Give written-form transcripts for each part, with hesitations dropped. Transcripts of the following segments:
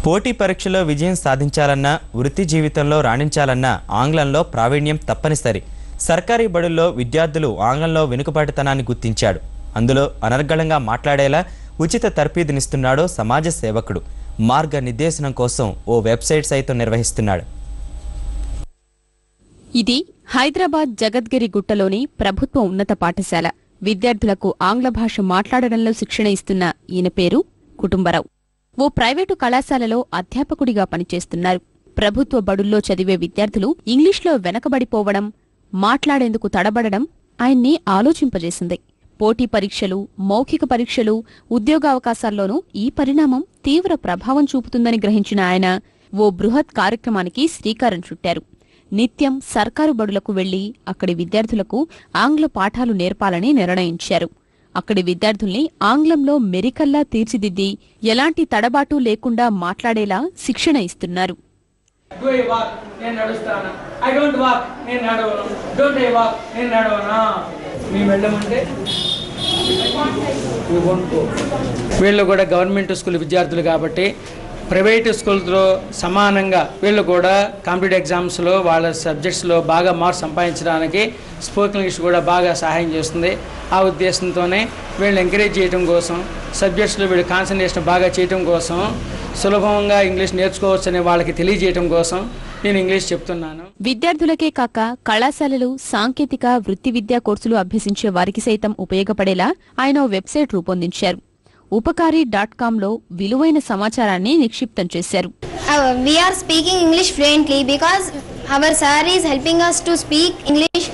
పోటీ పరీక్షలో విజయం సాధించాలన్నా వృత్తి జీవితంలో రాణించాలన్నా ఆంగ్లంలో ప్రావీణ్యం తప్పనిసరి. సర్కారీ బడుల్లో విద్యార్థులు ఆంగ్లంలో వెనుకబాటుతనాన్ని గుర్తించాడు. అందులో అనర్గళంగా మాట్లాడేలా ఉచిత తర్ఫీదునిస్తున్నాడు సమాజ సేవకుడు. మార్గనిర్దేశనం కోసం ఓ వెబ్సైట్ సైతం నిర్వహిస్తున్నాడు. ఇది హైదరాబాద్ జగద్గిరి గుట్టలోని ప్రభుత్వ ఉన్నత పాఠశాల. విద్యార్థులకు ఆంగ్ల భాష మాట్లాడడంలో శిక్షణ ఇస్తున్న ఈయన పేరు కుటుంబరావు. ఓ ప్రైవేటు కళాశాలలో అధ్యాపకుడిగా పనిచేస్తున్నారు. ప్రభుత్వ బడుల్లో చదివే విద్యార్థులు ఇంగ్లీష్లో వెనకబడిపోవడం, మాట్లాడేందుకు తడబడడం ఆయన్ని ఆలోచింపజేసింది. పోటీ పరీక్షలు, మౌఖిక పరీక్షలు, ఉద్యోగావకాశాల్లోనూ ఈ పరిణామం తీవ్ర ప్రభావం చూపుతుందని గ్రహించిన ఆయన ఓ బృహత్ కార్యక్రమానికి శ్రీకారం చుట్టారు. నిత్యం సర్కారు బడులకు వెళ్లి అక్కడి విద్యార్థులకు ఆంగ్ల పాఠాలు నేర్పాలని నిర్ణయించారు. అక్కడి విద్యార్థుల్ని ఆంగ్లంలో మెరికల్లా తీర్చిదిద్ది ఎలాంటి తడబాటు లేకుండా మాట్లాడేలా శిక్షణ ఇస్తున్నారు. వీళ్ళు కూడా గవర్నమెంట్ స్కూల్ విద్యార్థులు కాబట్టి ప్రైవేట్ స్కూల్తో సమానంగా వీళ్ళు కూడా కాంపిటేటివ్ ఎగ్జామ్స్లో వాళ్ళ సబ్జెక్ట్స్లో బాగా మార్క్స్ సంపాదించడానికి స్పోకెన్ ఇంగ్లీష్ కూడా బాగా సహాయం చేస్తుంది. ఆ ఉద్దేశంతోనే వీళ్ళు ఎంకరేజ్ చేయడం కోసం, సబ్జెక్ట్స్లో వీళ్ళు కాన్సన్ట్రేషన్ బాగా చేయడం కోసం, సులభంగా ఇంగ్లీష్ నేర్చుకోవచ్చని వాళ్ళకి తెలియజేయడం కోసం నేను ఇంగ్లీష్ చెప్తున్నాను. విద్యార్థులకే కాక కళాశాలలు, సాంకేతిక, వృత్తి విద్యా కోర్సులు అభ్యసించే వారికి సైతం ఉపయోగపడేలా ఆయన వెబ్సైట్ రూపొందించారు. upakari.com లో విలువైన సమాచారాన్ని నిక్షిప్తం చేశారు. We are speaking English fluently because our sir is helping us to speak English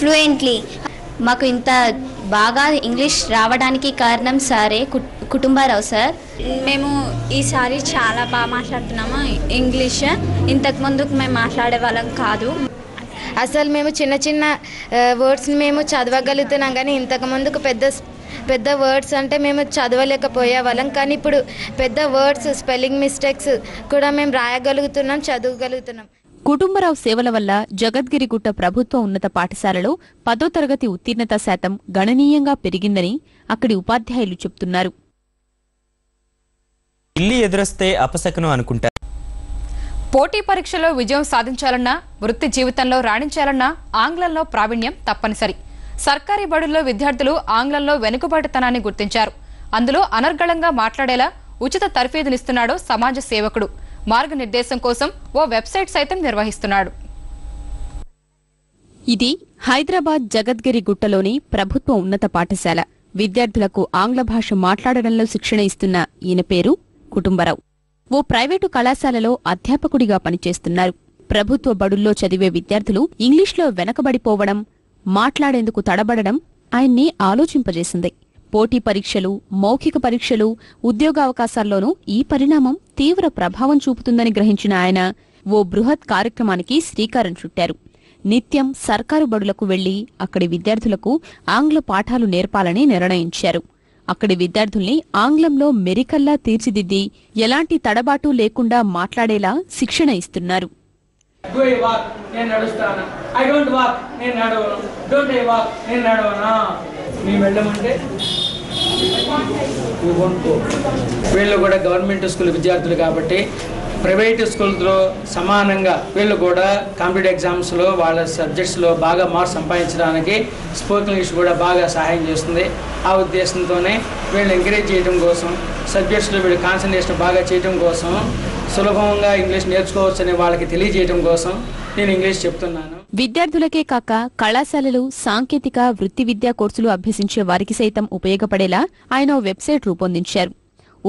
fluently. మాకు ఇంత బాగా ఇంగ్లీష్ రావడానికి కారణం సారే, కుటుంబరావు సార్. మేము ఈసారి చాలా బాగా మాట్లాడుతున్నాము ఇంగ్లీష్. ఇంతకుముందు మేము మాట్లాడే వాళ్ళం కాదు. అసలు మేము చిన్న చిన్న వర్డ్స్ని మేము చదవగలుగుతున్నాం, కానీ ఇంతకుముందుకు పెద్ద వర్డ్స్ అంటే మేము చదవలేకపోయే వాళ్ళం. కానీ ఇప్పుడు పెద్ద వర్డ్స్, స్పెల్లింగ్ మిస్టేక్స్ కూడా మేము రాయగలుగుతున్నాం, చదవగలుగుతున్నాం. కుటుంబరావు సేవల వల్ల జగద్గిరిగుట్ట ప్రభుత్వ ఉన్నత పాఠశాలలో 10వ తరగతి ఉత్తీర్ణత శాతం గణనీయంగా పెరిగిందని అక్కడి ఉపాధ్యాయులు చెబుతున్నారు. ఇల్లు ఎదురొస్తే అపశకునం అనుకుంటారు. పోటీ పరీక్షలో విజయం సాధించాలన్నా వృత్తి జీవితంలో రాణించాలన్నా ఆంగ్లంలో ప్రావీణ్యం తప్పనిసరి. సర్కారీ బడుల్లో విద్యార్థులు ఆంగ్లంలో వెనుకబాటుతనాన్ని గుర్తించారు. అందులో అనర్గళంగా మాట్లాడేలా ఉచిత తర్ఫీదునిస్తున్నాడు సమాజ సేవకుడు. మార్గనిర్దేశం కోసం ఓ వెబ్సైట్ సైతం నిర్వహిస్తున్నాడు. ఇది హైదరాబాద్ జగద్గిరి గుట్టలోని ప్రభుత్వ ఉన్నత పాఠశాల. విద్యార్థులకు ఆంగ్ల భాష మాట్లాడడంలో శిక్షణ ఇస్తున్న ఈయన పేరు కుటుంబరావు. ఓ ప్రైవేటు కళాశాలలో అధ్యాపకుడిగా పనిచేస్తున్నారు. ప్రభుత్వ బడుల్లో చదివే విద్యార్థులు ఇంగ్లీష్లో వెనకబడిపోవడం, మాట్లాడేందుకు తడబడడం ఆయన్ని ఆలోచింపజేసింది. పోటీ పరీక్షలు, మౌఖిక పరీక్షలు, ఉద్యోగావకాశాల్లోనూ ఈ పరిణామం తీవ్ర ప్రభావం చూపుతుందని గ్రహించిన ఆయన ఓ బృహత్ కార్యక్రమానికి శ్రీకారం చుట్టారు. నిత్యం సర్కారు బడులకు వెళ్లి అక్కడి విద్యార్థులకు ఆంగ్ల పాఠాలు నేర్పాలని నిర్ణయించారు. అక్కడి విద్యార్థుల్ని ఆంగ్లంలో మెరికల్లా తీర్చిదిద్ది ఎలాంటి తడబాటు లేకుండా మాట్లాడేలా శిక్షణ ఇస్తున్నారు. వీళ్ళు కూడా గవర్నమెంట్ స్కూల్ విద్యార్థులు కాబట్టి ప్రైవేట్ స్కూల్తో సమానంగా వీళ్ళు కూడా కాంపిటేటివ్ ఎగ్జామ్స్లో వాళ్ళ సబ్జెక్ట్స్లో బాగా మార్క్స్ సంపాదించడానికి స్పోకెన్ ఇంగ్లీష్ కూడా బాగా సహాయం చేస్తుంది. ఆ ఉద్దేశంతోనే వీళ్ళు ఎంకరేజ్ చేయడం కోసం, సబ్జెక్ట్స్లో వీళ్ళు కాన్సన్ట్రేషన్ బాగా చేయడం కోసం, సులభంగా ఇంగ్లీష్ నేర్చుకోవచ్చని వాళ్ళకి తెలియజేయడం కోసం నేను ఇంగ్లీష్ చెప్తున్నాను. విద్యార్థులకే కాక కళాశాలలు, సాంకేతిక, వృత్తి విద్యా కోర్సులు అభ్యసించే వారికి సైతం ఉపయోగపడేలా ఆయన వెబ్సైట్ రూపొందించారు.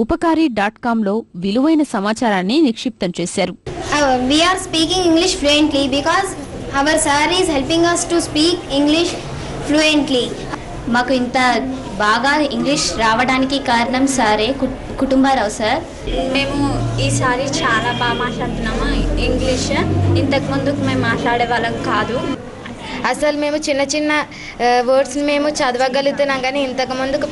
upakari.com లో విలువైన సమాచారాన్ని నిక్షిప్తం చేశారు. We are speaking English fluently because our sir is helping us to speak English fluently. మాకు ఇంత బాగా ఇంగ్లీష్ రావడానికి కారణం సారే, కుటుంబరావు సార్. మేము ఈసారి చాలా బాగా మాట్లాడుతున్నాము ఇంగ్లీష్. ఇంతకుముందు మేము మాట్లాడే వాళ్ళం కాదు. అసలు మేము చిన్న చిన్న వర్డ్స్ని మేము చదవగలుగుతున్నాం, కానీ ఇంతకుముందుకు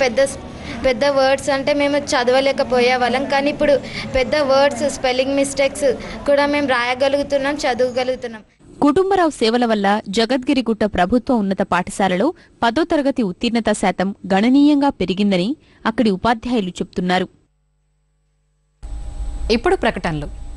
పెద్ద వర్డ్స్ అంటే మేము చదవలేకపోయే వాళ్ళం. కానీ ఇప్పుడు పెద్ద వర్డ్స్, స్పెల్లింగ్ మిస్టేక్స్ కూడా మేము రాయగలుగుతున్నాం, చదవగలుగుతున్నాం. కుటుంబరావు సేవల వల్ల జగద్గిరిగుట్ట ప్రభుత్వ ఉన్నత పాఠశాలలో 10వ తరగతి ఉత్తీర్ణత శాతం గణనీయంగా పెరిగిందని అక్కడి ఉపాధ్యాయులు చెబుతున్నారు. ఇప్పుడు ప్రకటనలు.